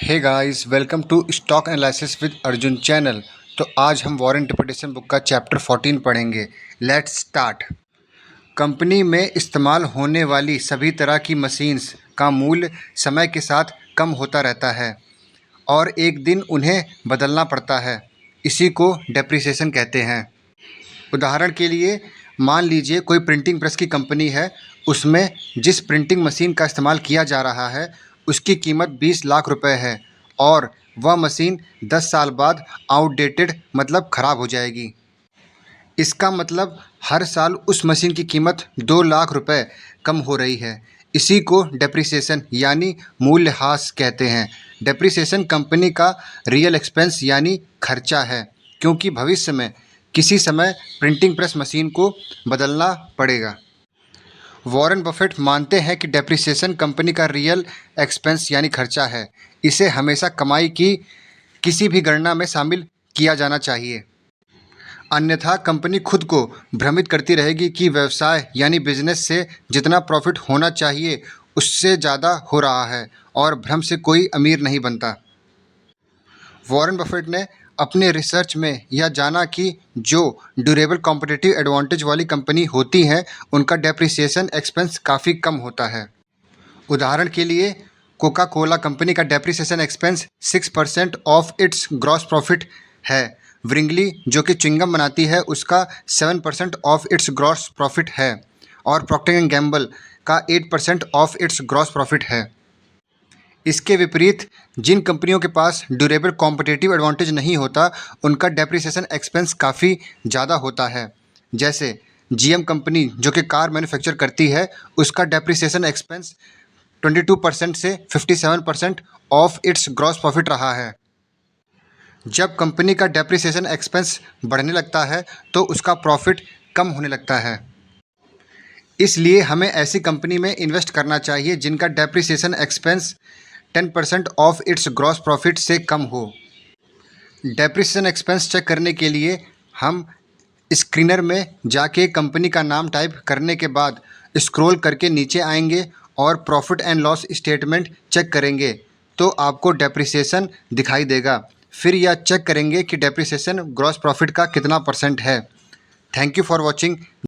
Hey guys, welcome to stock analysis with Arjun channel. तो आज हम वॉरेन इंटरप्रिटेशन बुक का चैप्टर 14 पढ़ेंगे। Let's start. कंपनी में इस्तेमाल होने वाली सभी तरह की मशीन्स का मूल्य समय के साथ कम होता रहता है और एक दिन उन्हें बदलना पड़ता है। इसी को डेप्रिसिएशन कहते हैं। उदाहरण के लिए मान लीजिए कोई प्रिंटिंग प्रेस की कंपनी है। उसमें जिस प्रिंटिंग मशीन का इस्तेमाल किया जा रहा है उसकी कीमत 20 लाख रुपए है और वह मशीन 10 साल बाद आउटडेटेड मतलब ख़राब हो जाएगी। इसका मतलब हर साल उस मशीन की कीमत 2 लाख रुपए कम हो रही है। इसी को डेप्रिसिएशन यानी मूल्यह्रास कहते हैं। डेप्रिसिएशन कंपनी का रियल एक्सपेंस यानी खर्चा है, क्योंकि भविष्य में किसी समय प्रिंटिंग प्रेस मशीन को बदलना पड़ेगा। वॉरेन बफेट मानते हैं कि डेप्रिसिएशन कंपनी का रियल एक्सपेंस यानी खर्चा है। इसे हमेशा कमाई की किसी भी गणना में शामिल किया जाना चाहिए, अन्यथा कंपनी खुद को भ्रमित करती रहेगी कि व्यवसाय यानी बिजनेस से जितना प्रॉफिट होना चाहिए उससे ज़्यादा हो रहा है और भ्रम से कोई अमीर नहीं बनता। वॉरेन बफेट ने अपने रिसर्च में यह जाना कि जो ड्यूरेबल कॉम्पिटिटिव एडवांटेज वाली कंपनी होती हैं उनका डेप्रिसिएशन एक्सपेंस काफ़ी कम होता है। उदाहरण के लिए कोका कोला कंपनी का depreciation expense 6% of its gross profit है। व्रिंगली जो कि च्युइंगम बनाती है उसका 7% ऑफ इट्स ग्रॉस प्रॉफिट है और प्रॉक्टर एंड गैम्बल का 8% ऑफ इट्स ग्रॉस प्रॉफिट है। इसके विपरीत जिन कंपनियों के पास ड्यूरेबल कॉम्पिटिटिव एडवांटेज नहीं होता उनका डेप्रिसिएशन एक्सपेंस काफ़ी ज़्यादा होता है। जैसे जीएम कंपनी जो कि कार मैन्युफैक्चर करती है उसका डेप्रिसिएशन एक्सपेंस 22% से 57% ऑफ इट्स ग्रॉस प्रॉफिट रहा है। जब कंपनी का डेप्रिसिएशन एक्सपेंस बढ़ने लगता है तो उसका प्रॉफिट कम होने लगता है। इसलिए हमें ऐसी कंपनी में इन्वेस्ट करना चाहिए जिनका depreciation expense 10% of its gross profit से कम हो। डेप्रिसिएशन एक्सपेंस चेक करने के लिए हम स्क्रीनर में जाके कंपनी का नाम टाइप करने के बाद स्क्रॉल करके नीचे आएंगे और profit and loss statement check करेंगे तो आपको डेप्रिसिएशन दिखाई देगा। फिर यह चेक करेंगे कि डेप्रिसिएशन ग्रॉस प्रॉफिट का कितना परसेंट है। Thank you for watching.